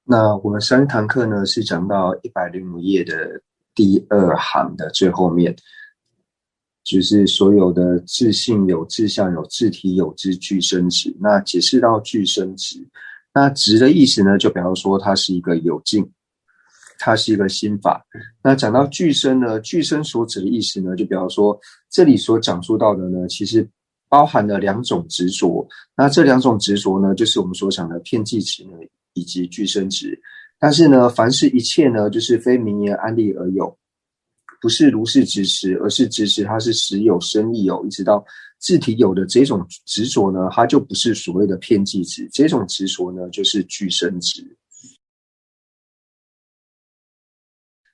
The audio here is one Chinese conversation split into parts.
那我们上一堂课呢是讲到105页的第二行的最后面，就是所有的质性有质相有质体有之具生质。那解释到具生质，那质的意思呢，就表示说它是一个有境，它是一个心法。那讲到具生呢，具生所指的意思呢，就表示说这里所讲述到的呢，其实包含了两种执着。那这两种执着呢，就是我们所讲的片剂执呢，以及具生执。但是呢，凡是一切呢，就是非名言安立而有，不是如是执持，而是执持它是实有生义有，一直到自体有的这种执着呢，它就不是所谓的片剂执，这种执着呢，就是具生执。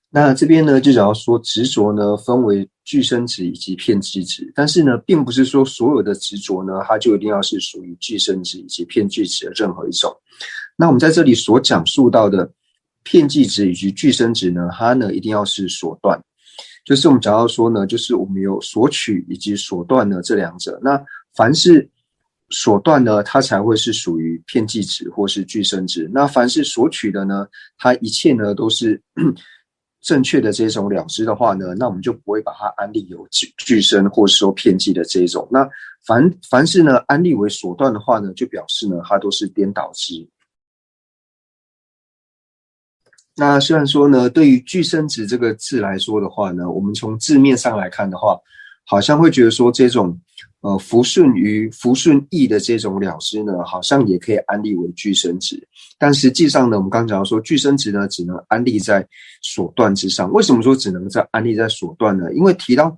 那这边呢，就讲到说执着呢，分为具生执以及片剂执，但是呢，并不是说所有的执着呢，它就一定要是属于具生执以及片剂执的任何一种。那我们在这里所讲述到的片剂执以及具生执呢，它呢一定要是所断，就是我们讲到说呢，就是我们有所取以及所断呢这两者。那凡是所断呢，它才会是属于片剂执或是具生执。那凡是所取的呢，它一切呢都是正确的这种了知的话呢，那我们就不会把它安立有具生或是说片剂的这一种。那凡是呢安立为所断的话呢，就表示呢它都是颠倒之。那虽然说呢，对于具生执这个字来说的话呢，我们从字面上来看的话，好像会觉得说这种福顺义的这种了知呢，好像也可以安立为具生执。但实际上呢，我们刚刚讲到说具生执呢，只能安立在所断之上。为什么说只能在安立在所断呢？因为提到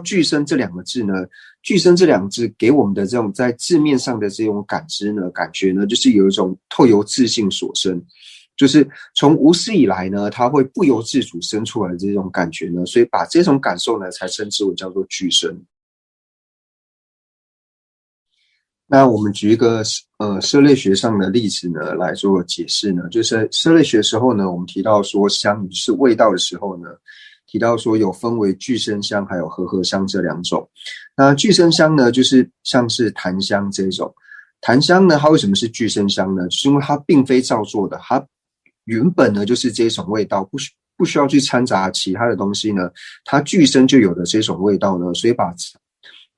具生这两个字呢，具生这两个字给我们的这种在字面上的这种感觉呢，就是有一种透由自性所生。就是从无始以来呢，它会不由自主生出来的这种感觉呢，所以把这种感受呢，才称之为叫做具生。那我们举一个色类学上的例子呢来做解释呢，就是色类学的时候呢，我们提到说香是味道的时候呢，提到说有分为具生香还有和合香这两种。那具生香呢，就是像是檀香这种。檀香呢，它为什么是具生香呢？就是因为它并非造作的，它原本呢就是这种味道，不需要去掺杂其他的东西呢，它具生就有的这种味道呢，所以把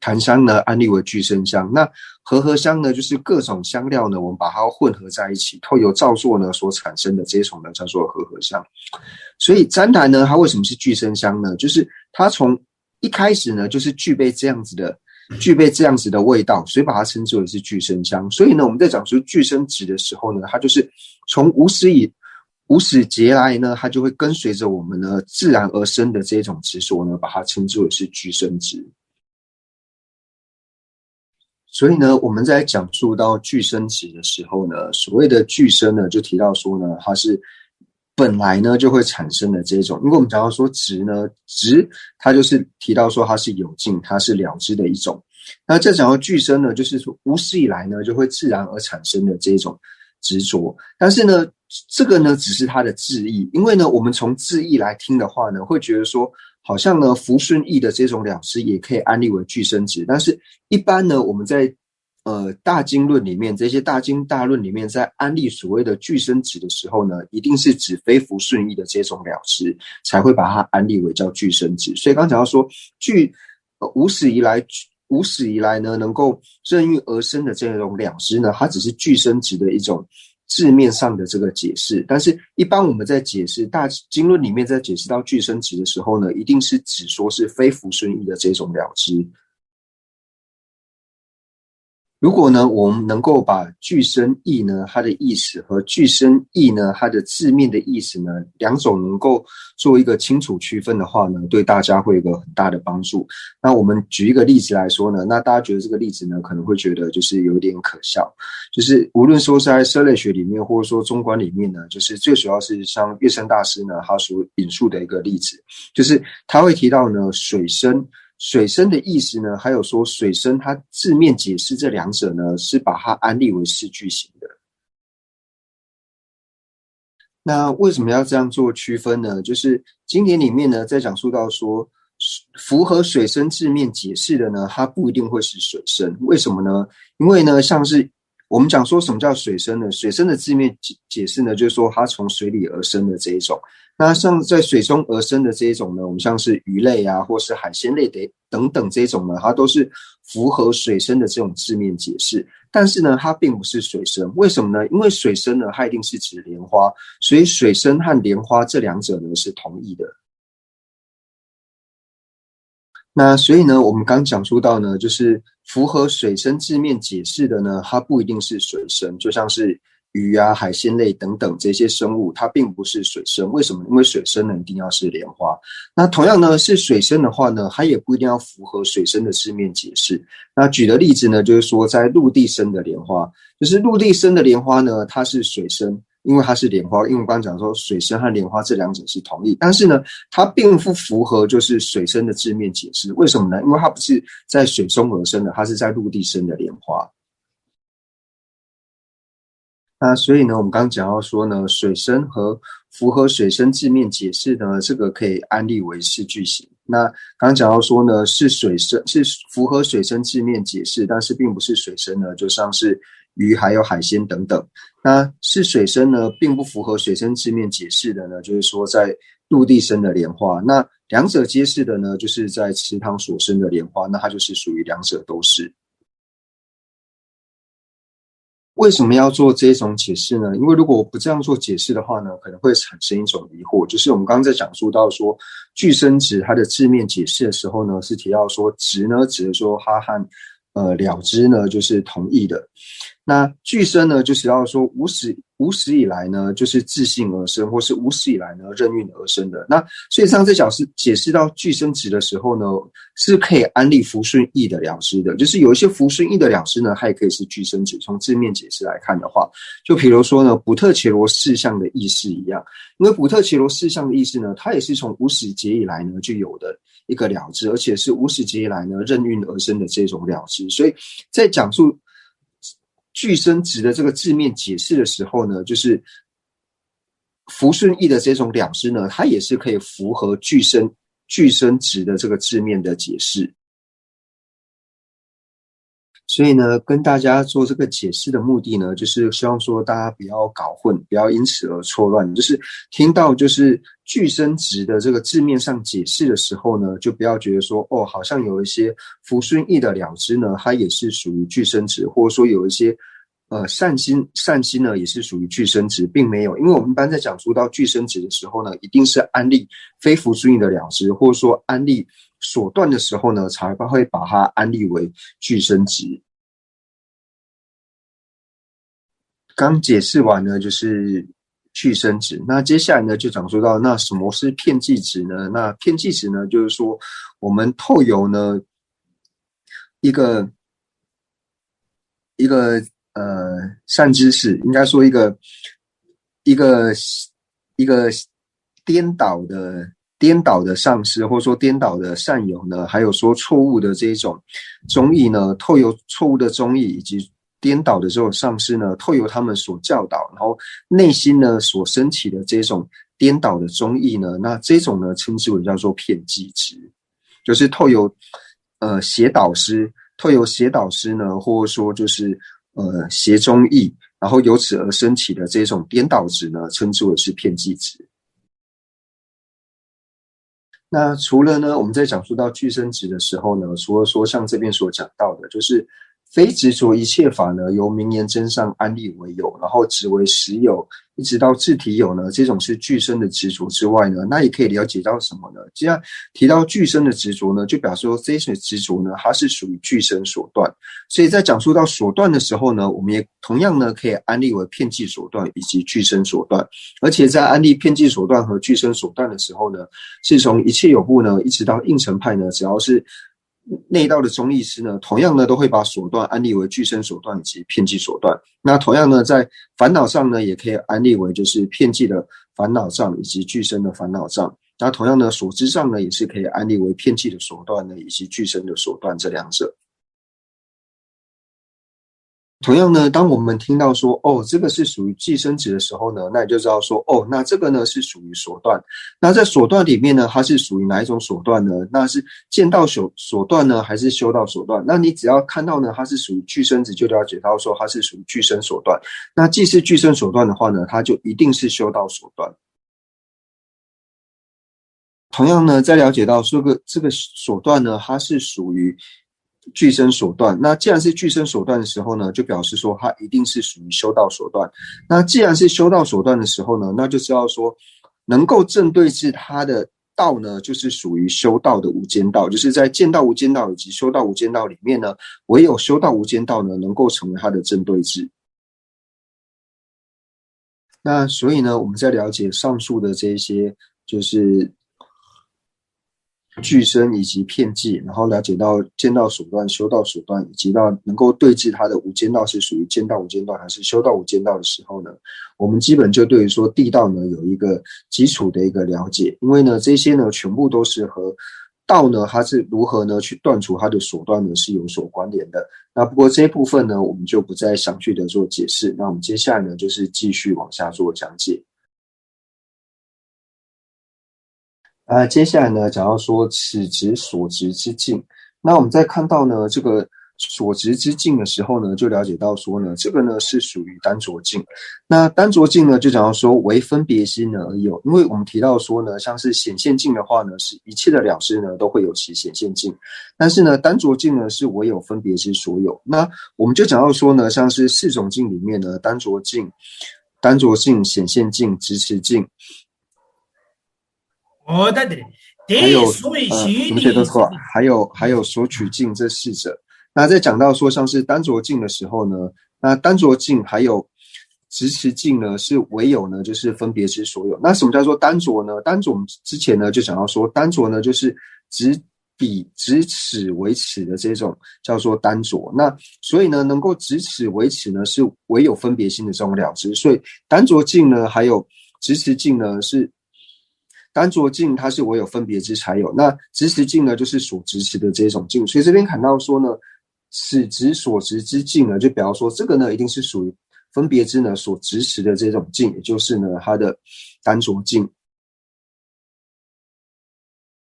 檀香呢安立为具生香。那和合香呢，就是各种香料呢，我们把它混合在一起，透由造作呢所产生的这种呢叫做和合香。所以旃檀呢，它为什么是具生香呢？就是它从一开始呢，就是具备这样子的味道，所以把它称之为是具生香。所以呢，我们在讲出具生执的时候呢，它就是从无始劫来呢，它就会跟随着我们呢自然而生的这种执着呢，把它称之为是具生执。所以呢，我们在讲述到具生执的时候呢，所谓的具生呢，就提到说呢，它是本来呢就会产生的这种。因为我们讲到说执呢，执它就是提到说它是有境，它是了知的一种。那再讲到具生呢，就是说无始以来呢就会自然而产生的这种执着。但是呢，这个呢只是它的字义，因为呢我们从字义来听的话呢，会觉得说好像呢福顺义的这种了知也可以安立为具生执。但是一般呢我们在大经论里面，这些大经大论里面在安立所谓的具生执的时候呢，一定是指非福顺义的这种了知，才会把它安立为叫具生执。所以刚刚讲到说无始以来呢，能够任运而生的这种了知呢，它只是具生执的一种字面上的这个解释。但是一般我们在解释大经论里面，在解释到具生执的时候呢，一定是指说是非福顺义的这种了知。如果呢，我们能够把具生义呢，它的意思和具生义呢，它的字面的意思呢，两种能够做一个清楚区分的话呢，对大家会有一个很大的帮助。那我们举一个例子来说呢，那大家觉得这个例子呢，可能会觉得就是有点可笑，就是无论说是在色类学里面，或者说中观里面呢，就是最主要是像月生大师呢，他所引述的一个例子，就是他会提到呢，水生的意思呢，还有说水生它字面解释这两者呢，是把它安立为是句型的。那为什么要这样做区分呢？就是经典里面呢，在讲述到说，符合水生字面解释的呢，它不一定会是水生。为什么呢？因为呢，像是我们讲说什么叫水生呢？水生的字面解释呢，就是说它从水里而生的这一种。那像在水中而生的这一种呢，我们像是鱼类啊，或是海鲜类的等等这一种呢，它都是符合水生的这种字面解释。但是呢，它并不是水生，为什么呢？因为水生呢，它一定是指莲花，所以水生和莲花这两者呢是同义的。那所以呢，我们刚讲述到呢，就是符合水生字面解释的呢，它不一定是水生，就像是鱼啊、海鲜类等等这些生物，它并不是水生。为什么？因为水生呢一定要是莲花。那同样呢，是水生的话呢，它也不一定要符合水生的字面解释。那举的例子呢，就是说在陆地生的莲花，就是陆地生的莲花呢，它是水生。因为它是莲花，因为我们刚刚讲说水生和莲花这两者是同义，但是呢，它并不符合就是水生的字面解释。为什么呢？因为它不是在水中而生的，它是在陆地生的莲花。那所以呢，我们刚刚讲到说呢，水生和符合水生字面解释呢，这个可以安立为是句型。那刚刚讲到说呢，是水生是符合水生字面解释，但是并不是水生呢，就像是鱼还有海鲜等等。那是水生呢，并不符合水生字面解释的呢，就是说在陆地生的莲花。那两者皆是的呢，就是在池塘所生的莲花，那它就是属于两者都是。为什么要做这种解释呢？因为如果我不这样做解释的话呢，可能会产生一种疑惑，就是我们刚刚在讲述到说具声值它的字面解释的时候呢，是提到说值呢，指的说它和了知呢就是同义的。那具声呢，就是要说无始以来呢，就是自性而生，或是无始以来呢任运而生的。那所以上在解释到具声值的时候呢，是可以安立福顺义的了知的。就是有一些福顺义的了知呢，它也可以是具声值。从字面解释来看的话，就比如说呢，补特伽罗四象的意思一样，因为补特伽罗四象的意思呢，它也是从无始劫以来呢就有的一个了知，而且是无始劫以来呢任运而生的这种了知。所以在讲述具声值的这个字面解释的时候呢，就是福顺义的这种了知呢，它也是可以符合具声值的这个字面的解释。所以呢，跟大家做这个解释的目的呢，就是希望说大家不要搞混，不要因此而错乱。就是听到就是具声值的这个字面上解释的时候呢，就不要觉得说哦，好像有一些福顺义的了知呢，它也是属于具声值，或者说有一些善心呢也是属于具声值，并没有。因为我们一般在讲述到具声值的时候呢，一定是安立非福顺义的了知，或者说安立所断的时候呢，才会把它安立为具声值。刚解释完呢，就是具声值。那接下来呢，就讲述到那什么是片剂值呢？那片剂值呢，就是说我们透由呢一个善知识，应该说一个一个颠倒的上师，或者说颠倒的善友呢，还有说错误的这种宗义呢，透由错误的宗义以及颠倒的这种上师呢，透由他们所教导，然后内心呢所升起的这种颠倒的宗义呢，那这种呢称之为叫做片剂值，就是透由邪导师呢，或者说就是邪宗义，然后由此而升起的这种颠倒值呢，称之为是片剂值。那除了呢，我们在讲述到具声值的时候呢，除了说像这边所讲到的，就是非执着一切法呢，由名言真上安立为有，然后只为实有，一直到自体有呢，这种是具声的执着之外呢，那也可以了解到什么呢？既然提到具声的执着呢，就表示说这些执着呢，它是属于具声所断。所以在讲述到所断的时候呢，我们也同样呢可以安立为片剂所断以及具声所断。而且在安立片剂所断和具声所断的时候呢，是从一切有部呢，一直到应成派呢，只要是内道的宗义师呢，同样呢都会把所断安立为具声所断以及片剂所断。那同样呢，在烦恼上呢，也可以安立为就是片剂的烦恼障以及具声的烦恼障。那同样呢，所知上呢，也是可以安立为片剂的所断呢，以及具声的所断这两者。同样呢，当我们听到说这个是属于寄生值的时候呢，那你就知道说那这个呢是属于锁断。那在锁断里面呢，它是属于哪一种锁断呢？那是见到锁断呢，还是修道锁断？那你只要看到呢，它是属于寄生值，就了解到说它是属于寄生锁断。那既是寄生锁断的话呢，它就一定是修道锁断。同样呢，在了解到这个手段呢，它是属于具身手段。那既然是具身手段的时候呢，就表示说它一定是属于修道手段。那既然是修道手段的时候呢，那就知道说能够正对治它的道呢，就是属于修道的无间道，就是在见道无间道以及修道无间道里面呢，唯有修道无间道呢，能够成为它的正对治。那所以呢，我们在了解上述的这些就是具身以及片剂，然后了解到见道手段、修道手段，以及到能够对治它的无间道是属于见道无间道还是修道无间道的时候呢，我们基本就对于说地道呢有一个基础的一个了解，因为呢这些呢全部都是和道呢它是如何呢去断除它的手段呢是有所关联的。那不过这一部分呢我们就不再详细的做解释，那我们接下来呢就是继续往下做讲解。接下来呢，讲到说此执所执之境。那我们在看到呢这个所执之境的时候呢，就了解到说呢，这个呢是属于单着境。那单着境呢，就讲到说为分别心呢而有。因为我们提到说呢，像是显现境的话呢，是一切的了知呢都会有其显现境，但是呢，单着境呢是唯有分别之所有。那我们就讲到说呢，像是四种境里面呢，单着境、显现境、执持境。还有你们写的错，还有索取境这四者。那在讲到说像是单着境的时候呢，那单着境还有执持境呢，是唯有呢就是分别之所有。那什么叫做单着呢？单着我们之前呢就讲到说，单着呢就是执彼执此为此的这种叫做单着。那所以呢，能够执此为此呢，是唯有分别心的这种了知。所以单着境呢，还有执持境呢是。单着境它是唯有分别之才有，那执持境呢就是所执持的这种境，所以这边看到说呢，此执所执之境呢，就表示说这个呢一定是属于分别之呢所执持的这种境，也就是呢它的单着境。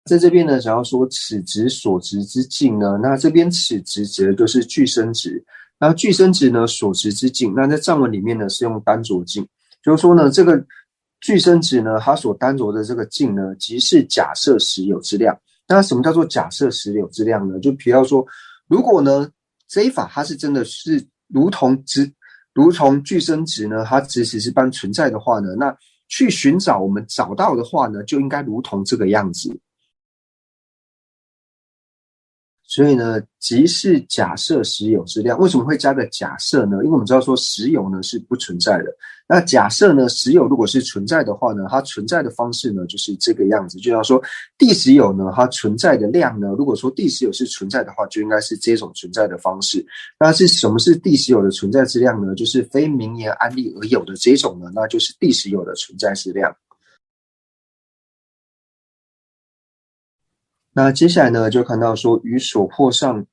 在这边呢，想要说此执所执之境呢，那这边此执指的就是具身执，那具身执呢所执之境，那在藏文里面呢是用单着境，就是说呢这个具身执呢，它所单着的这个境呢，即是假设实有之量。那什么叫做假设实有之量呢？就比方说，如果呢这一法它是真的是如同具身执呢，它执实是般存在的话呢，那去寻找我们找到的话呢，就应该如同这个样子。所以呢，即是假设实有之量。为什么会加个假设呢？因为我们知道说实有呢是不存在的。那假设呢，实有如果是存在的话呢，它存在的方式呢就是这个样子。就像说地实有呢，它存在的量呢，如果说地实有是存在的话，就应该是这种存在的方式。那是什么是地实有的存在之量呢？就是非名言安立而有的这种呢，那就是地实有的存在之量。那接下来呢，就看到说与所破上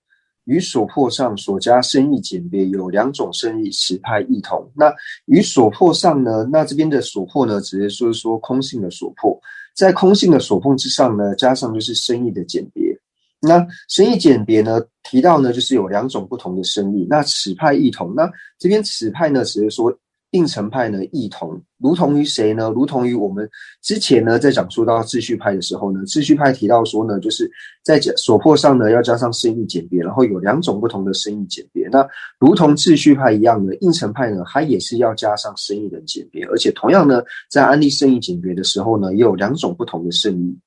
所加生意简别有两种生意，实派异同。那与所破上呢，那这边的所破呢，只是说空性的所破，在空性的所破之上呢，加上就是生意的简别。那生意简别呢，提到呢就是有两种不同的生意。那此派异同，那这边此派呢，只是说应成派呢异同，如同于谁呢？如同于我们之前呢在讲述到秩序派的时候呢，秩序派提到说呢，就是在所破上呢要加上生意简别，然后有两种不同的生意简别。那如同秩序派一样的，应成派呢它也是要加上生意的简别，而且同样呢在安立生意简别的时候呢，也有两种不同的生意。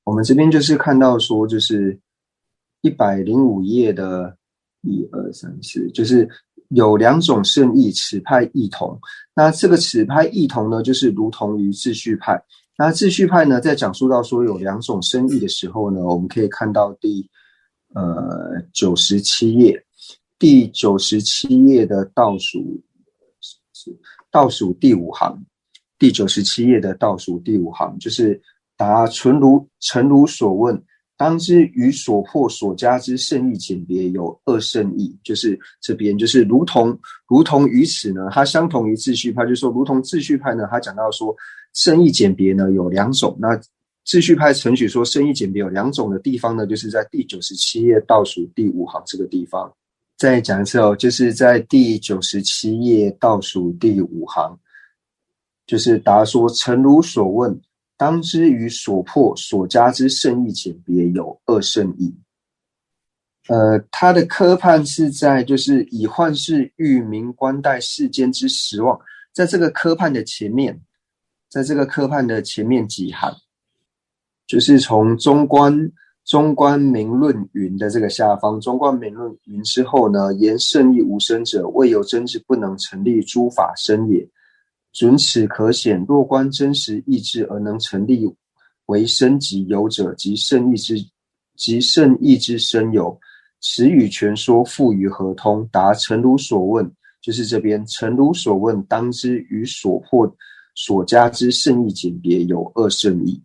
我们这边就是看到说，就是105页的1、2、3、4，就是有两种圣意，此派异同。那这个此派异同呢，就是如同于秩序派。那秩序派呢，在讲述到说有两种生意的时候呢，我们可以看到97页，第97页的倒数第5行，第97页的倒数第5行，就是答诚如所问，当之于所破所加之圣意简别有二圣意，就是这边就是如同于此呢，它相同于秩序派，就是说如同秩序派呢，它讲到说圣意简别呢有两种，那秩序派承许说圣意简别有两种的地方呢，就是在第97页倒数第5行这个地方。再讲一次哦，就是在第97页倒数第5行，就是答说诚如所问，当之于所破所加之圣意简别有二圣意。他的科判是在就是以幻视欲明观待世间之实望，在这个科判的前面几行，就是从中观明论云的这个下方，中观明论云之后呢，言圣意无生者，未有真智不能成立诸法生也。准此可显，若观真实意志而能成立为生即有者，即圣意之生有。此与全说复于合通？答诚如所问，就是这边诚如所问，当知与所破所加之圣意简别有二圣意。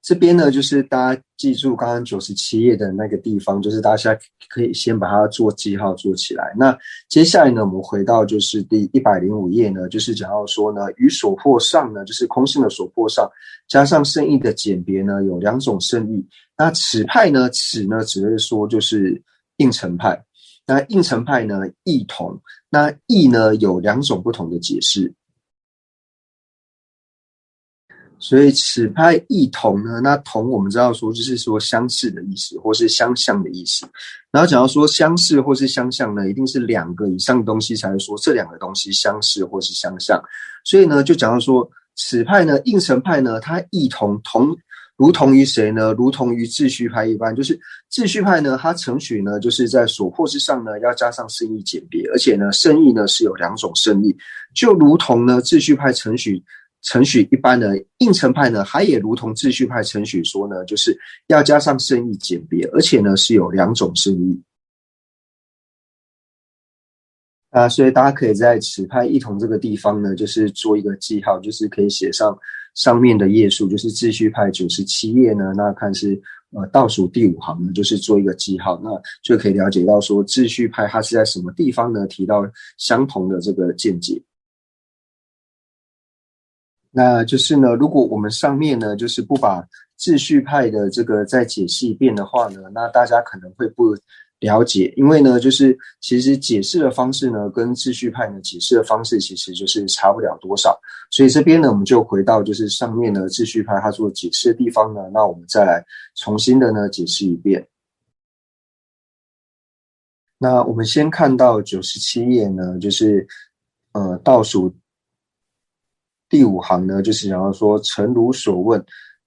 这边呢，就是大家记住刚刚97页的那个地方，就是大家可以先把它做记号做起来。那接下来呢，我们回到就是第105页呢，就是讲到说呢，与所破上呢，就是空性的所破上，加上圣意的简别呢，有两种圣意。那此派呢，此呢指的是说就是应成派。那应成派呢，异同。那异呢有两种不同的解释。所以此派异同呢，那同我们知道说就是说相似的意思，或是相像的意思。然后讲到说相似或是相像呢，一定是两个以上的东西才会说这两个东西相似或是相像。所以呢，就讲到说此派呢，应成派呢，它异同如同于谁呢？如同于秩序派一般，就是秩序派呢，它承许呢，就是在所破之上呢，要加上圣意简别，而且呢，圣意呢是有两种圣意，就如同呢秩序派承许一般的应成派呢，它也如同秩序派承许说呢，就是要加上圣意简别，而且呢是有两种圣意。所以大家可以在此派异同这个地方呢，就是做一个记号，就是可以写上面的页数，就是秩序派97页呢，那看是倒数第5行呢，就是做一个记号，那就可以了解到说秩序派它是在什么地方呢提到相同的这个见解。那就是呢，如果我们上面呢，就是不把秩序派的这个再解释一遍的话呢，那大家可能会不了解，因为呢，就是其实解释的方式呢，跟秩序派呢解释的方式其实就是差不了多少。所以这边呢，我们就回到就是上面的秩序派它做解释的地方呢，那我们再来重新的呢解释一遍。那我们先看到97页呢，就是倒数第5行呢，就是讲到说诚如所问，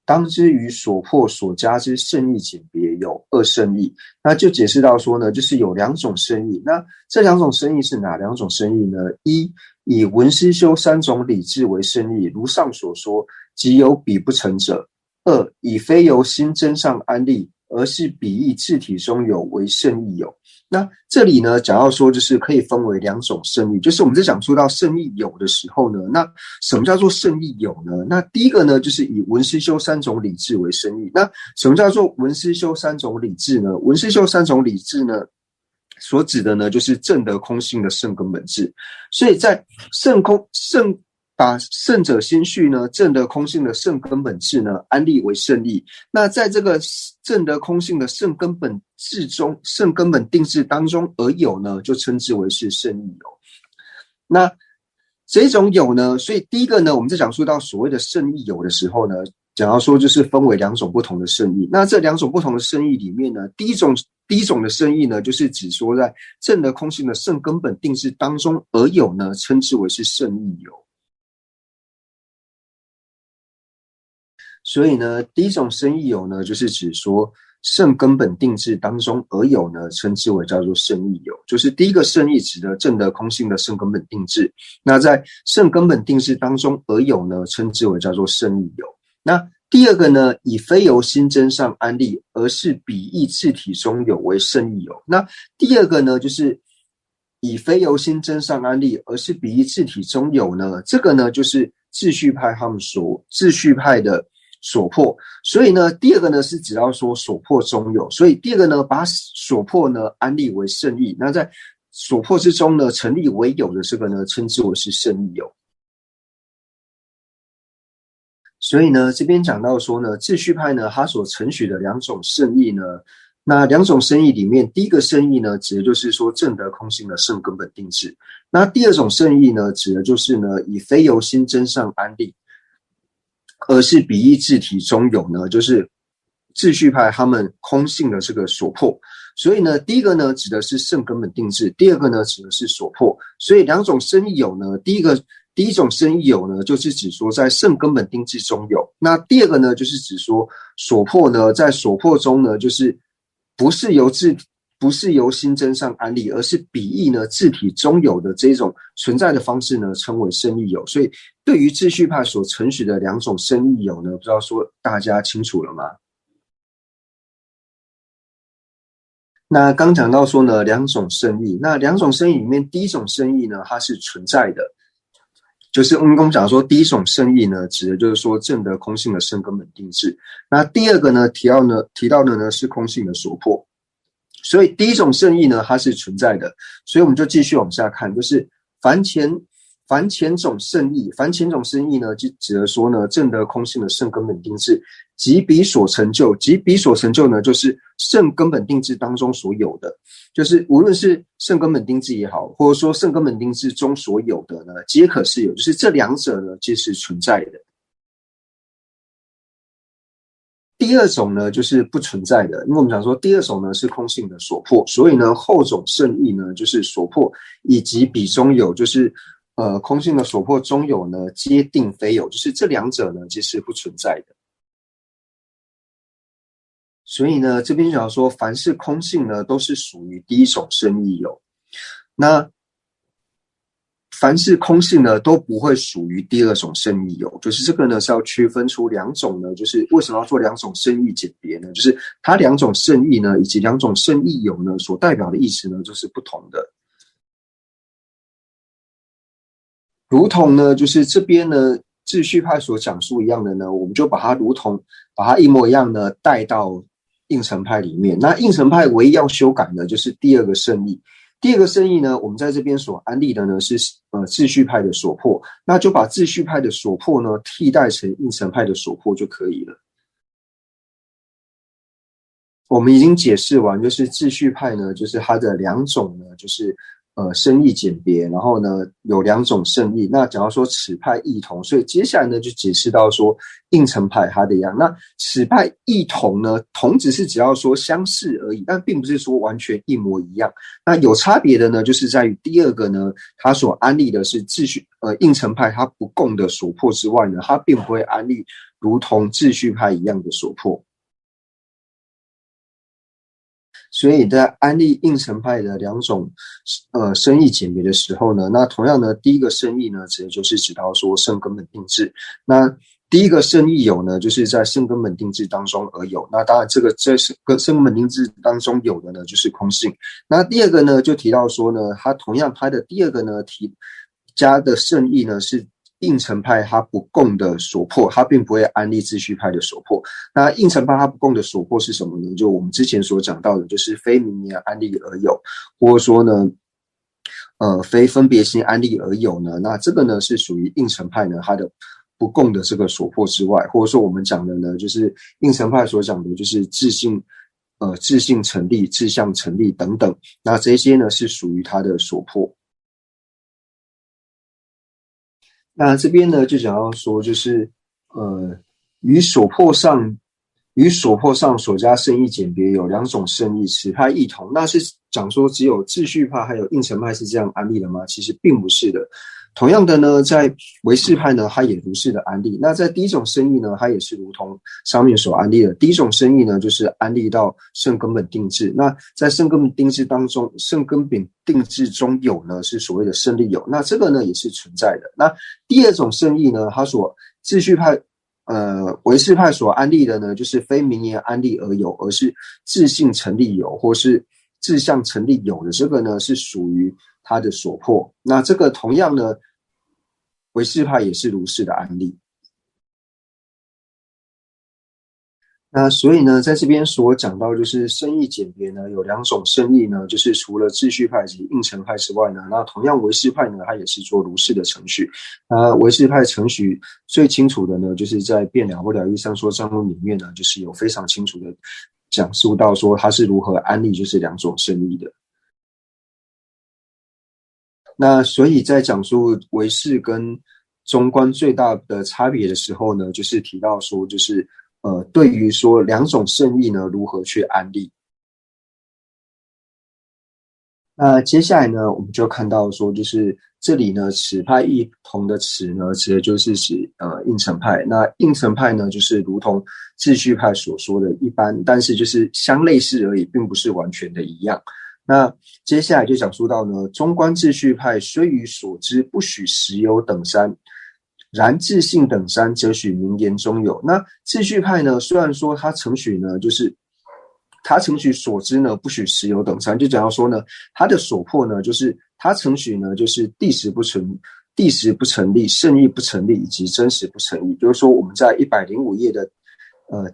当之于所破所加之圣意简别有二圣意。那就解释到说呢，就是有两种圣意。那这两种圣意是哪两种圣意呢？一，以文思修三种理智为圣意，如上所说，即有彼不成者。二，以非由心真上安立，而是彼意自体中有为圣意有。那这里呢，讲到说就是可以分为两种圣意，就是我们在讲述到圣意有的时候呢，那什么叫做圣意有呢？那第一个呢，就是以文思修三种理智为圣意。那什么叫做文思修三种理智呢？文思修三种理智呢，所指的呢，就是正德空性的圣根本质。所以在把圣者心绪呢，正德空性的圣根本质呢，安立为圣意。那在这个正德空性的圣根本质中，圣根本定质当中而有呢，就称之为是圣意有。那这种有呢，所以第一个呢，我们在讲述到所谓的圣意有的时候呢，讲到说就是分为两种不同的圣意。那这两种不同的圣意里面呢，第一种的圣意呢，就是指说在正德空性的圣根本定质当中而有呢，称之为是圣意有。所以呢，第一种圣意有呢，就是指说圣根本定质当中而有呢，称之为叫做圣意有，就是第一个圣意指的正德空性的圣根本定质。那在圣根本定质当中而有呢，称之为叫做圣意有。那第二个呢，以非由心真上安立，而是彼意自体中有为圣意有。那第二个呢，就是以非由心真上安立，而是彼意自体中有呢，这个呢就是秩序派他们秩序派的所迫。所以呢，第二个呢是指到说所迫中有，所以第二个呢把所迫呢安立为圣意，那在所迫之中呢成立为有的这个呢称之为是圣意有。所以呢，这边讲到说呢，秩序派呢，它所承许的两种圣意呢，那两种圣意里面，第一个圣意呢，指的就是说正德空性的圣根本定制；那第二种圣意呢，指的就是呢，以非由心真上安立，而是比义自体中有呢，就是秩序派他们空性的这个所迫。所以呢，第一个呢指的是圣根本定制，第二个呢指的是所迫。所以两种圣意有呢，第一种圣意有呢，就是指说在圣根本定制中有；那第二个呢，就是指说所迫呢，在所迫中呢，就是不是由心真上安立，而是比义呢自体中有的这种存在的方式呢，称为圣意有。所以对于秩序派所承许的两种圣意有呢，不知道说大家清楚了吗？那刚讲到说呢，两种圣意，那两种圣意里面，第一种圣意呢，它是存在的，就是我们讲说第一种圣意呢，指的就是说正德空性的圣根本定制。那第二个呢，提到的呢是空性的所迫。所以第一种圣意呢，它是存在的，所以我们就继续往下看，就是凡前种圣意呢，就指的说呢，正德空性的圣根本定制，即彼所成就呢，就是圣根本定制当中所有的，就是无论是圣根本定制也好，或者说圣根本定制中所有的呢，皆可是有，就是这两者呢，皆是存在的。第二种呢，就是不存在的，因为我们讲说第二种呢是空性的所迫，所以呢后种圣意呢就是所迫以及彼中有，就是空性的所迫中有呢皆定非有，就是这两者呢皆是不存在的。所以呢这边讲说凡是空性呢都是属于第一种圣意有，那凡是空性呢都不会属于第二种圣意有，就是这个呢是要区分出两种呢，就是为什么要做两种圣意简别呢？就是它两种圣意呢以及两种圣意有呢所代表的意思呢就是不同的。如同呢就是这边呢秩序派所讲述一样的呢，我们就把它一模一样呢带到应成派里面。那应成派唯一要修改的就是第二个圣意。第二个圣意呢，我们在这边所安立的呢是秩序派的所迫，那就把秩序派的所迫呢替代成应成派的所迫就可以了。我们已经解释完，就是秩序派呢，就是它的两种呢，就是圣意简别，然后呢有两种圣意。那假如说此派异同，所以接下来呢就解释到说应成派它的一样。那此派异同呢，同只是只要说相似而已，但并不是说完全一模一样。那有差别的呢，就是在于第二个呢，它所安立的是应成派它不共的所迫之外呢，它并不会安立如同秩序派一样的所迫。所以在安立应成派的两种圣意简别的时候呢，那同样呢，第一个圣意呢，指的就是指到说圣根本定制。那第一个圣意有呢，就是在圣根本定制当中而有。那当然，这圣根本定制当中有的呢，就是空性。那第二个呢，就提到说呢，它的第二个呢加的圣意呢是应成派它不共的所迫，它并不会安立秩序派的所迫。那应成派它不共的所迫是什么呢？就我们之前所讲到的，就是非名言安立而有，或者说呢，非分别心安立而有呢。那这个呢是属于应成派呢它的不共的这个所迫之外，或者说我们讲的呢，就是应成派所讲的，就是自性成立、自相成立等等。那这些呢是属于它的所迫。那这边呢，就想要说，就是与所迫上所加圣意简别有两种圣意，此派异同。那是讲说只有秩序派还有应成派是这样安立的吗？其实并不是的。同样的呢，在唯识派呢，它也如是的安立。那在第一种圣意呢，它也是如同上面所安立的。第一种圣意呢，就是安立到圣根本定制。那在圣根本定制当中，圣根本定制中有呢，是所谓的圣力有。那这个呢，也是存在的。那第二种圣意呢，它所秩序派唯识派所安立的呢，就是非名言安立而有，而是自性成立有，或是自相成立有的，这个呢是属于它的所迫。那这个同样呢，唯识派也是如是的安立。那所以呢，在这边所讲到就是圣意简别呢，有两种圣意呢，就是除了秩序派及应成派之外呢，那同样唯识派呢，它也是做如是的程序。唯识派程序最清楚的呢，就是在辩了不了义上说章论里面呢，就是有非常清楚的讲述到说它是如何安立就是两种圣意的。那所以在讲述唯识跟中观最大的差别的时候呢，就是提到说就是对于说两种圣意呢，如何去安立。那接下来呢，我们就看到说，就是这里呢，此派异同的此呢，指的就是应成派。那应成派呢，就是如同秩序派所说的一般，但是就是相类似而已，并不是完全的一样。那接下来就讲述到呢，中观秩序派虽于所知不许实有等三，然自性等三则许名言中有。那秩序派呢，虽然说它承许呢，就是他承许所知呢不许实有等三，就讲到说呢，他的所破呢，就是他承许呢，就是第十不成立，圣意不成立，以及真实不成立。就是说我们在105页的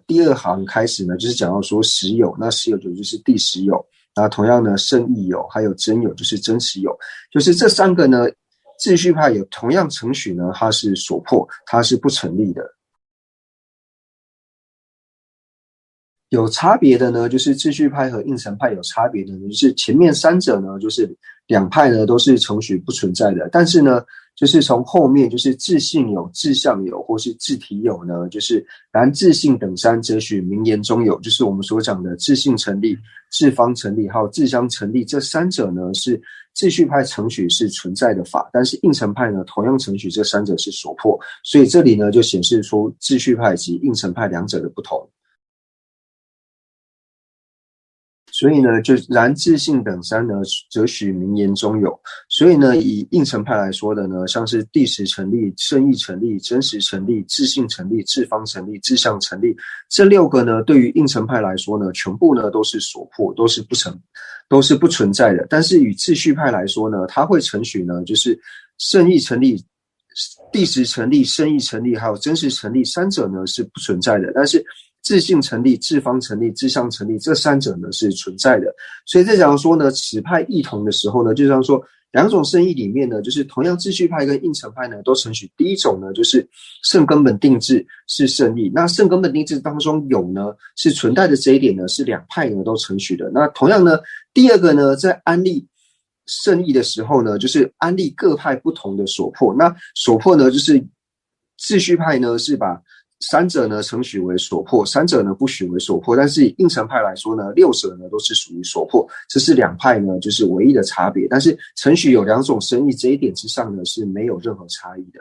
第二行开始呢，就是讲到说实有，那实有就是第十有，那同样呢，圣意有还有真有就是真实有，就是这三个呢，秩序派有同样承许呢，它是所破，它是不成立的。有差别的呢，就是秩序派和应成派有差别的呢，就是前面三者呢，就是两派呢都是程序不存在的，但是呢，就是从后面就是自性有、自相有或是自体有呢，就是然自性等三则许名言中有，就是我们所讲的自性成立、自方成立还有自相成立，这三者呢是秩序派程序是存在的法，但是应成派呢同样程序这三者是所破，所以这里呢就显示出秩序派及应成派两者的不同。所以呢，就然自性等三呢，则许名言中有。所以呢，以应成派来说的呢，像是第十成立、圣意成立、真实成立、自性成立、自方成立、自相成立，这六个呢，对于应成派来说呢，全部呢都是所破，都是不存在的。但是与秩序派来说呢，它会承许呢，就是圣意成立、第十成立、圣意成立，还有真实成立三者呢是不存在的，但是自性成立、自方成立、自相成立这三者呢是存在的。所以在讲说呢，此派异同的时候呢，就像说两种圣意里面呢，就是同样秩序派跟应成派呢都承许第一种呢就是圣根本定制是圣意，那圣根本定制当中有呢是存在的这一点呢是两派呢都承许的。那同样呢，第二个呢在安立圣意的时候呢，就是安立各派不同的所破。那所破呢，就是秩序派呢是把三者呢承许为所破，三者呢不许为所破。但是以应成派来说呢，六者呢都是属于所破，这是两派呢就是唯一的差别。但是承许有两种圣意这一点之上呢是没有任何差异的。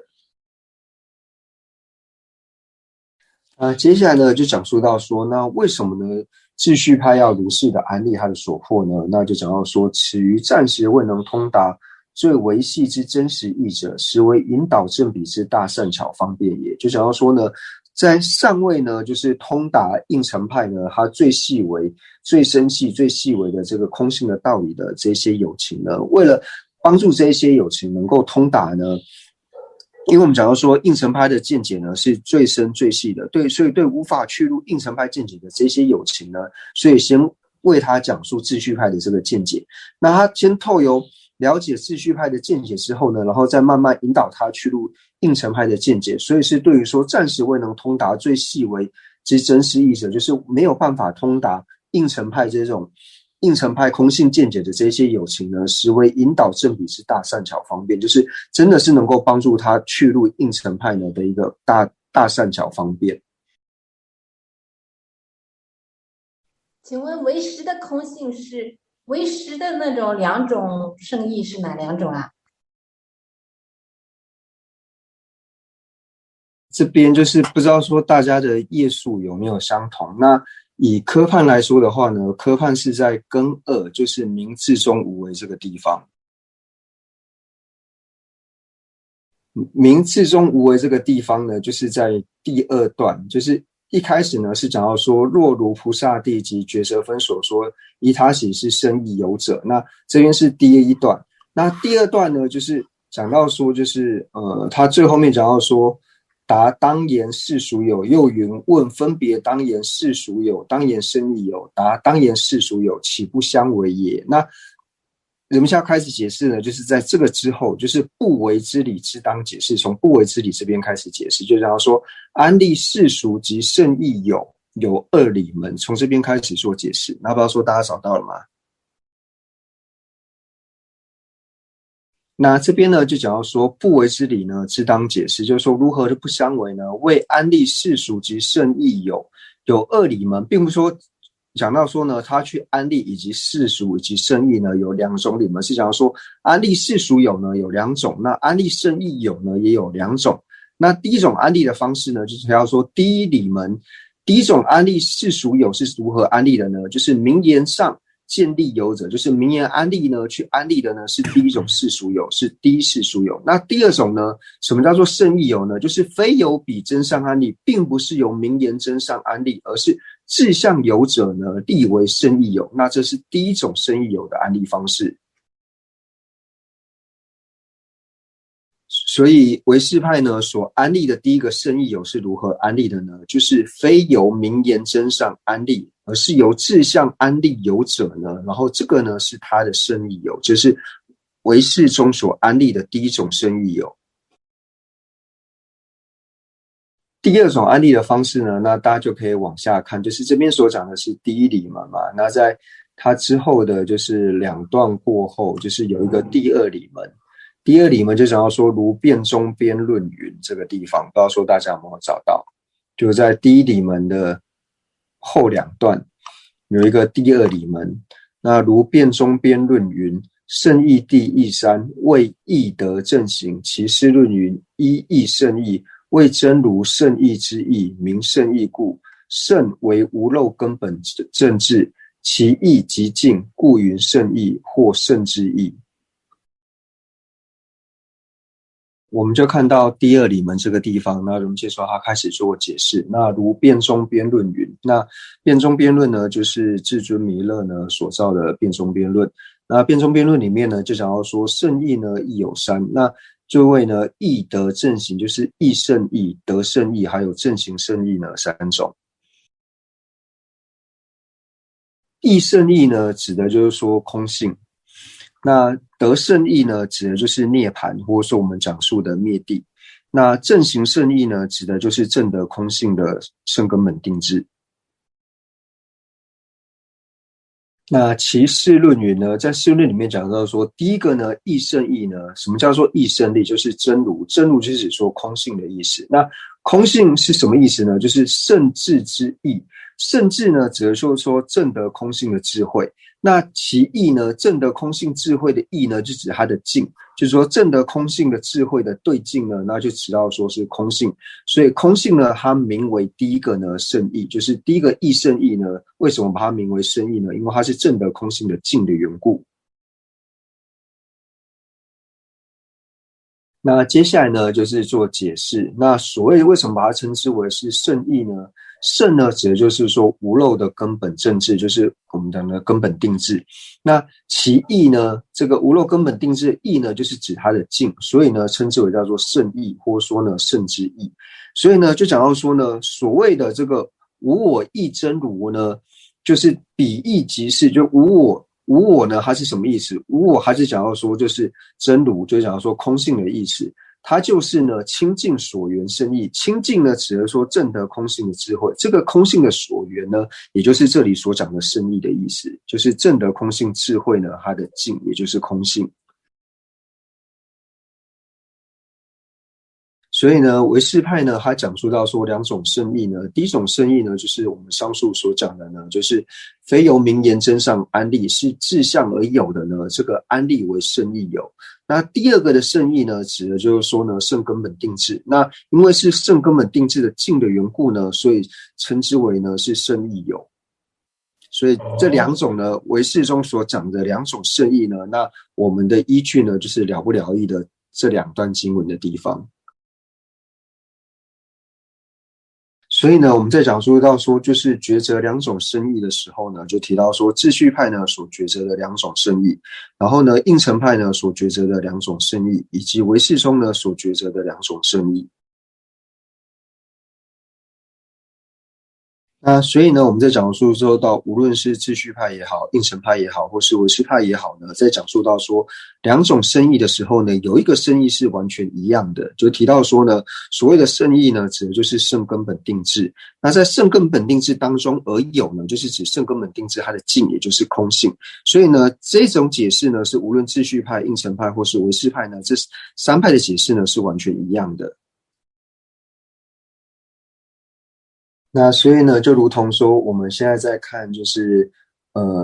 接下来呢就讲述到说，那为什么呢秩序派要如是的安立他的所破呢？那就讲到说，此于暂时未能通达最维系之真实义者，实为引导正比之大善巧方便也。就讲到说呢，在尚未呢就是通达应成派呢它最细微、最深细、最细微的这个空性的道理的这些有情呢，为了帮助这些有情能够通达呢，因为我们讲到说应成派的见解呢是最深最细的，所以对无法去入应成派见解的这些有情呢，所以先为他讲述秩序派的这个见解。那他先透由了解秩序派的见解之后呢，然后再慢慢引导他去入应成派的见解，所以是对于说暂时未能通达最细微之真实义者，就是没有办法通达应成派这种应成派空性见解的这些有情呢，实为引导正比之大善巧方便，就是真的是能够帮助他去入应成派呢的一个大善巧方便。请问唯识的空性是唯识的那种两种圣意是哪两种啊？这边就是不知道说大家的页数有没有相同。那以科判来说的话呢，科判是在庚二，就是明至中无为这个地方。明至中无为这个地方呢，就是在第二段，就是一开始呢是讲到说，若如菩萨地及觉舍分所说，依他喜是圣意有者。那这边是第一段。那第二段呢，就是讲到说，就是他最后面讲到说，答当言是属有。又云问分别当言是属有，当言生亦有。答当言是属有，岂不相为也？那人们现在开始解释呢，就是在这个之后，就是不为之理之当解释，从不为之理这边开始解释，就然后说安立世俗及圣亦有，有二理门，从这边开始做解释。那不知道说大家找到了吗？那这边呢，就讲到说不为之理呢，之当解释，就是说如何的不相为呢？为安立世俗及圣亦有，有二理门，并不是说讲到说呢，他去安立以及世俗以及圣义呢有两种理门，是讲到说安立世俗有呢有两种，那安立圣义有呢也有两种。那第一种安立的方式呢，就是要说第一理门，第一种安立世俗有是如何安立的呢？就是名言上建立有者，就是名言安立呢，去安立的呢是第一种世俗有，是第一世俗有。那第二种呢，什么叫做圣义有呢？就是非由彼真上安立，并不是由名言真上安立，而是志向有者呢立为圣义有。那这是第一种圣义有的安立方式。所以唯识派呢所安立的第一个圣义有是如何安立的呢？就是非由名言真上安立，而是由志向安立有者呢，然后这个呢是他的圣义有，就是唯识中所安立的第一种圣义有。第二种安立的方式呢，那大家就可以往下看，就是这边所讲的是第一理门嘛，那在它之后的就是两段过后，就是有一个第二理门。第二理门就讲到说如辩中边论云这个地方，不知道说大家有没有找到，就在第一理门的后两段有一个第二理门。那如辩中边论云，圣义第一三，为义德正行，其事论云，一义圣义，为真如圣义之义，名圣义故。圣为无漏根本正治，其义极净，故云圣义或圣之义。我们就看到第二理门这个地方，那我们介绍他开始做解释。那如辩中边论云，那辩中边论呢，就是至尊弥勒呢所造的辩中边论。那辩中边论里面呢，就讲到说圣义呢义有三，那这位呢义德正行，就是义圣义、德圣义还有正行圣义呢三种。义圣义呢指的就是说空性，那德圣义呢指的就是涅槃，或者说我们讲述的灭地。那正行圣义呢指的就是正德空性的圣根本定制。那其事论云呢，在事论里面讲到说，第一个呢义圣义呢，什么叫做义圣义？就是真如，真如就是指说空性的意思。那空性是什么意思呢？就是圣智之义。圣智呢指的就是说正德空性的智慧，那其义呢，正德空性智慧的义呢，就指它的境，就是说正德空性的智慧的对境呢，那就指到说是空性。所以空性呢，它名为第一个呢圣义，就是第一个义圣义呢，为什么把它名为圣义呢？因为它是正德空性的境的缘故。那接下来呢，就是做解释。那所谓为什么把它称之为是圣义呢？圣呢，指的就是说无漏的根本正治，就是我们讲的根本定制。那其义呢，这个无漏根本定制的义呢，就是指它的境，所以呢，称之为叫做圣义，或说呢圣之义。所以呢，就讲到说呢，所谓的这个无我义真如呢，就是彼义即是，就无我呢，它是什么意思？无我还是讲到说就是真如，就讲到说空性的意思。它就是呢清净所缘圣义，清净呢指的说正得空性的智慧，这个空性的所缘呢，也就是这里所讲的圣义的意思，就是正得空性智慧呢，它的净也就是空性。所以呢，唯识派呢，他讲述到说两种圣义呢，第一种圣义呢，就是我们上述所讲的呢，就是非由名言真上安立，是志向而有的呢，这个安立为圣义有。那第二个的圣义呢，指的就是说呢，圣根本定制。那因为是圣根本定制的境的缘故呢，所以称之为呢是圣义有。所以这两种呢，唯识中所讲的两种圣义呢，那我们的依据呢，就是了不了义的这两段经文的地方。所以呢，我们在讲述到说，就是抉择两种圣义的时候呢，就提到说，秩序派呢所抉择的两种圣义，然后呢，应成派呢所抉择的两种圣义，以及唯识中呢所抉择的两种圣义。那所以呢，我们在讲述之后到无论是秩序派也好，应成派也好，或是唯识派也好呢，在讲述到说两种圣意的时候呢，有一个圣意是完全一样的，就提到说呢，所谓的圣意呢，指的就是圣根本定制。那在圣根本定制当中而有呢，就是指圣根本定制它的境，也就是空性。所以呢，这种解释呢，是无论秩序派、应成派或是唯识派呢，这三派的解释呢是完全一样的。那所以呢，就如同说，我们现在在看，就是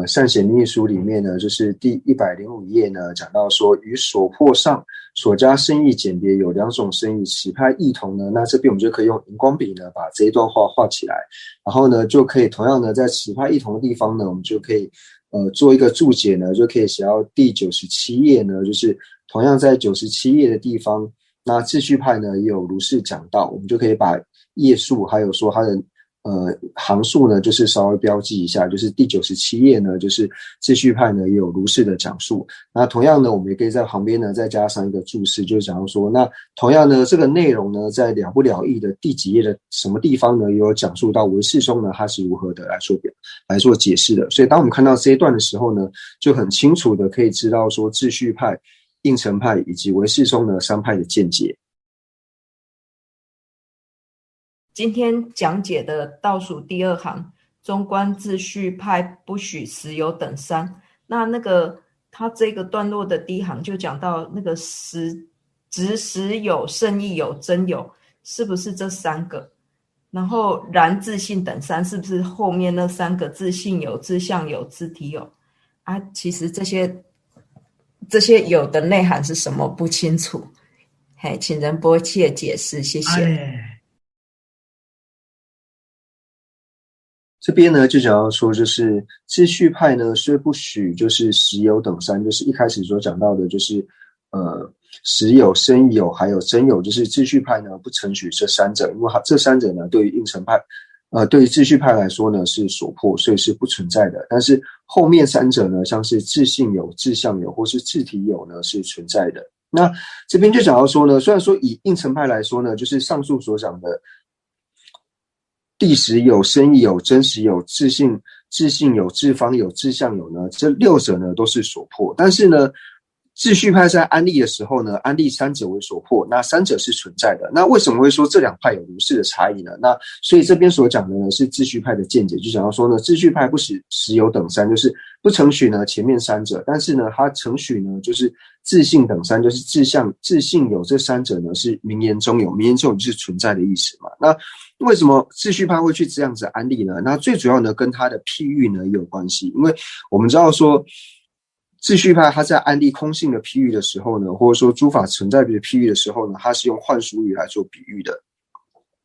善显密书里面呢，就是第105页呢，讲到说，与所破上所加圣意简别有两种圣意，此派异同呢。那这边我们就可以用荧光笔呢，把这一段话画起来，然后呢，就可以同样的在此派异同的地方呢，我们就可以做一个注解呢，就可以写到第97页呢，就是同样在97页的地方，那秩序派呢也有如是讲到，我们就可以把页数还有说它的行数呢，就是稍微标记一下，就是第97页呢，就是秩序派呢也有如是的讲述。那同样呢，我们也可以在旁边呢再加上一个注释，就是讲说，那同样呢，这个内容呢，在了不了义的第几页的什么地方呢，也有讲述到唯识中呢，它是如何的来做解释的。所以当我们看到这一段的时候呢，就很清楚的可以知道说，秩序派、应成派以及唯识中呢三派的见解。今天讲解的倒数第二行，中观秩序派不许实有等三。那个他这个段落的第一行就讲到那个实有、圣意有、真有，是不是这三个？然后然自性等三，是不是后面那三个自性有、自相有、自体有啊？其实这些有的内涵是什么不清楚，请仁波切解释，谢谢。这边呢就讲到说，就是秩序派呢虽不许就是实有等三，就是一开始所讲到的，就是实有、生有还有真有，就是秩序派呢不承许这三者，因为这三者呢对于应成派对于秩序派来说呢是所破，所以是不存在的。但是后面三者呢，像是自性有、自相有或是自体有呢是存在的。那这边就讲到说呢，虽然说以应成派来说呢，就是上述所讲的谛实有、生意有、真实有、自性有、自方有、自相有呢，这六者呢都是所破。但是呢，秩序派在安立的时候呢，安立三者为所破，那三者是存在的。那为什么会说这两派有如是的差异呢？那所以这边所讲的呢是秩序派的见解，就讲到说呢，秩序派不实有等三，就是不承许呢前面三者，但是呢他承许呢就是自性等三，就是自性有这三者呢是名言中有，名言中有就是存在的意思嘛。那为什么秩序派会去这样子安立呢？那最主要呢跟他的譬喻呢也有关系，因为我们知道说秩序派他在安立空性的譬喻的时候呢，或者说诸法存在的譬喻的时候呢，他是用幻术语来做比喻的。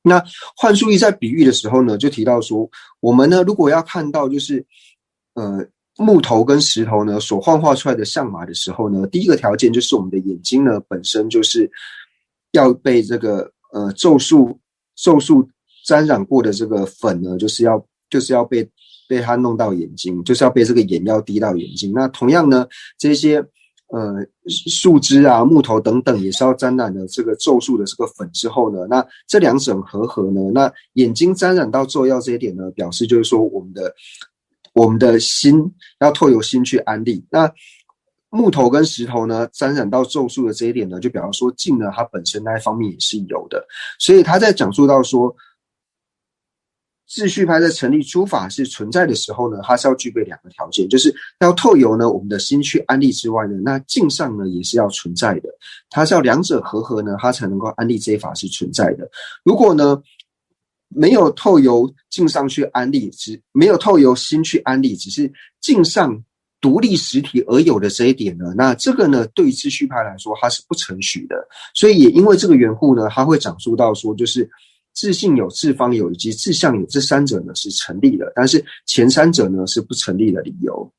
那幻术语在比喻的时候呢，就提到说，我们呢如果要看到就是木头跟石头呢所幻化出来的相码的时候呢，第一个条件就是我们的眼睛呢本身就是要被这个咒术沾染过的这个粉呢，就是要被它弄到眼睛，就是要被这个眼药滴到眼睛。那同样呢，这些树枝啊、木头等等也是要沾染了这个咒术的这个粉之后呢，那这两者合呢，那眼睛沾染到咒药这一点呢，表示就是说我们的心要透由心去安立。那木头跟石头呢沾染到咒术的这一点呢，就表示说境呢它本身那一方面也是有的。所以他在讲述到说秩序派在成立诸法是存在的时候呢，它是要具备两个条件，就是要透由呢我们的心去安立之外呢，那境上呢也是要存在的，它是要两者合呢，它才能够安立这一法是存在的。如果呢没有透由境上去安立，没有透由心去安立，只是境上独立实体而有的这一点呢，那这个呢对于秩序派来说它是不承许的。所以也因为这个缘故呢，他会讲述到说，就是自性有、自方有以及自相有这三者呢是成立的，但是前三者呢是不成立的理由。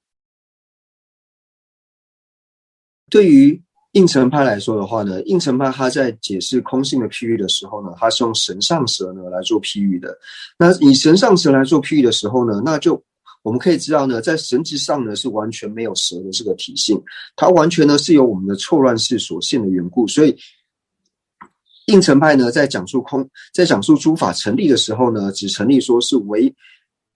对于应成派来说的话呢，应成派他在解释空性的譬喻的时候呢，他是用神上蛇呢来做譬喻的。那以神上蛇来做譬喻的时候呢，那就我们可以知道呢，在神之上呢是完全没有蛇的这个体性，它完全呢是由我们的错乱世所现的缘故。所以应成派呢在讲述诸法成立的时候呢，只成立说是为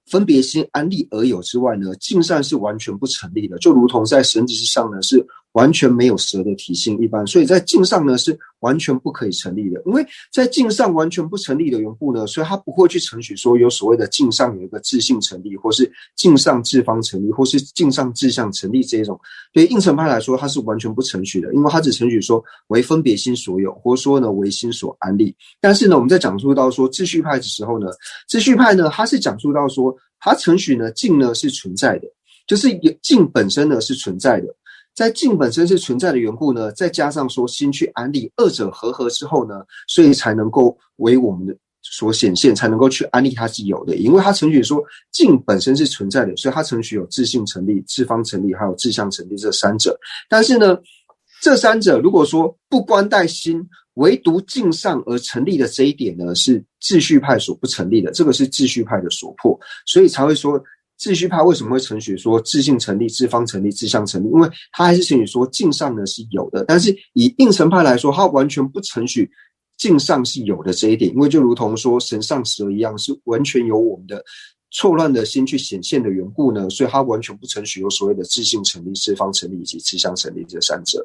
分别心安立而有之外呢，尽善是完全不成立的，就如同在绳子之上呢是完全没有蛇的体性一般，所以在境上呢是完全不可以成立的。因为在境上完全不成立的缘故呢，所以他不会去承许说有所谓的境上有一个自性成立，或是境上自方成立，或是境上自相成立这一种。对应成派来说，它是完全不承许的，因为它只承许说为分别心所有，或者说呢为心所安立。但是呢，我们在讲述到说秩序派的时候呢，秩序派呢，它是讲述到说，它承许呢境呢是存在的，就是境本身呢是存在的。在境本身是存在的缘故呢，再加上说心去安立，二者合合之后呢，所以才能够为我们的所显现，才能够去安立它是有的。因为它承许说境本身是存在的，所以它承许有自性成立、自方成立还有自相成立这三者。但是呢，这三者如果说不关待心，唯独境上而成立的这一点呢，是秩序派所不成立的，这个是秩序派的所破，所以才会说秩序派为什么会承许说自性成立、自方成立、自相成立？因为他还是承许说境上呢是有的，但是以应成派来说，他完全不承许境上是有的这一点，因为就如同说神上蛇一样，是完全由我们的错乱的心去显现的缘故呢，所以他完全不承许有所谓的自性成立、自方成立以及自相成立这三者。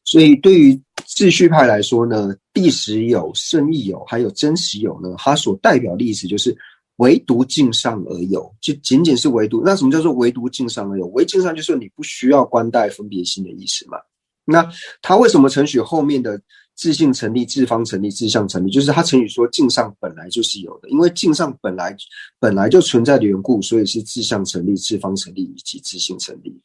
所以对于秩序派来说呢，谛实有、圣义有还有真实有呢，它所代表的意思就是唯独境上而有，就仅仅是唯独。那什么叫做唯独境上而有？唯境上就是你不需要关待分别心的意思嘛。那他为什么承许后面的自性成立、自方成立、自相成立？就是他承许说境上本来就是有的，因为境上本来就存在的缘故，所以是自相成立、自方成立以及自性成立。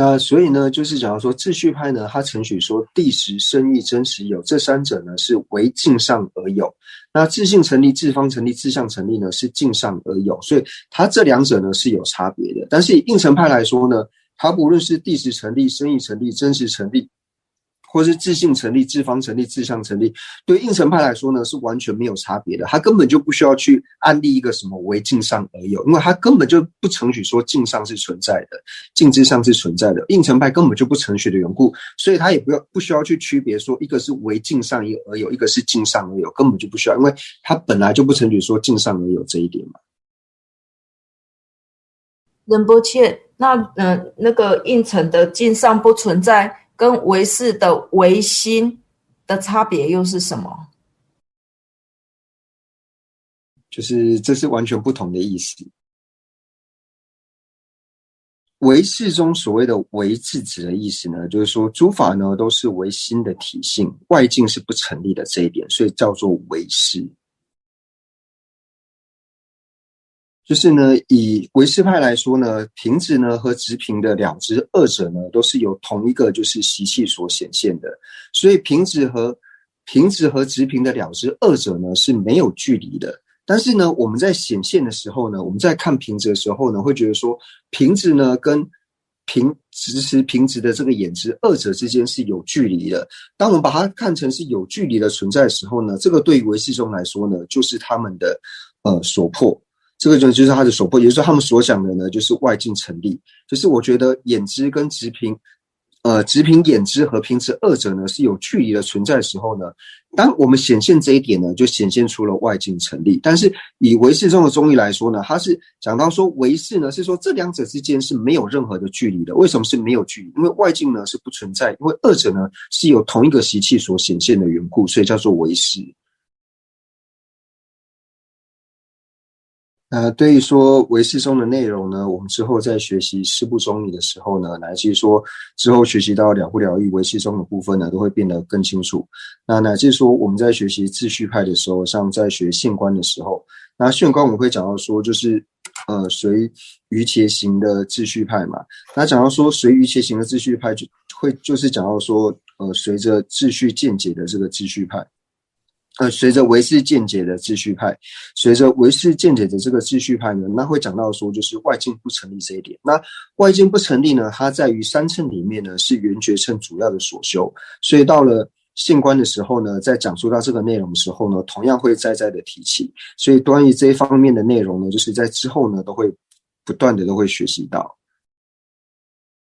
那所以呢，就是讲到说秩序派呢，他承许说谛实、圣义、真实有这三者呢是唯境上而有，那自性成立、自方成立、自相成立呢是境上而有，所以他这两者呢是有差别的。但是以应成派来说呢，他不论是谛实成立、圣义成立、真实成立，或是自性成立、自方成立、自相成立，对应成派来说呢是完全没有差别的，他根本就不需要去安立一个什么为境上而有，因为他根本就不承许说境上是存在的，境之上是存在的，应成派根本就不承许的缘故，所以他也不需要去区别说一个是为境上而有，一个是境上而有，根本就不需要，因为他本来就不承许说境上而有这一点嘛。仁波切，那个应成的境上不存在跟唯识的唯心的差别又是什么？就是这是完全不同的意思。唯识中所谓的唯字指的意思呢，就是说诸法呢都是唯心的体性，外境是不成立的这一点，所以叫做唯识。就是呢，以唯识派来说呢，平直呢和直平的了知二者呢，都是由同一个就是习气所显现的，所以平直和直平的了知二者呢是没有距离的。但是呢，我们在显现的时候呢，我们在看平直的时候呢，会觉得说平直呢跟平直的这个眼知二者之间是有距离的。当我们把它看成是有距离的存在的时候呢，这个对于唯识中来说呢，就是他们的所破。这个就是他的所破，也就是说他们所想的呢，就是外境成立。就是我觉得眼知跟直平眼知和平直二者呢是有距离的存在的时候呢，当我们显现这一点呢，就显现出了外境成立。但是以唯识中的宗义来说呢，他是讲到说唯识呢是说这两者之间是没有任何的距离的。为什么是没有距离？因为外境呢是不存在，因为二者呢是由同一个习气所显现的缘故，所以叫做唯识。对于说唯识中的内容呢，我们之后在学习四部宗义的时候呢，乃至说之后学习到了不了义唯识中的部分呢，都会变得更清楚。那乃至说我们在学习秩序派的时候，像在学现观的时候，那现观我们会讲到说就是随瑜伽行的秩序派嘛。那讲到说随瑜伽行的秩序派就是讲到说随着秩序见解的这个秩序派。随着唯识见解的秩序派，随着唯识见解的这个秩序派呢，那会讲到说就是外境不成立这一点。那外境不成立呢，它在于三乘里面呢是圆觉乘主要的所修，所以到了现观的时候呢，在讲述到这个内容的时候呢，同样会再的提起。所以关于这一方面的内容呢，就是在之后呢都会不断的都会学习到。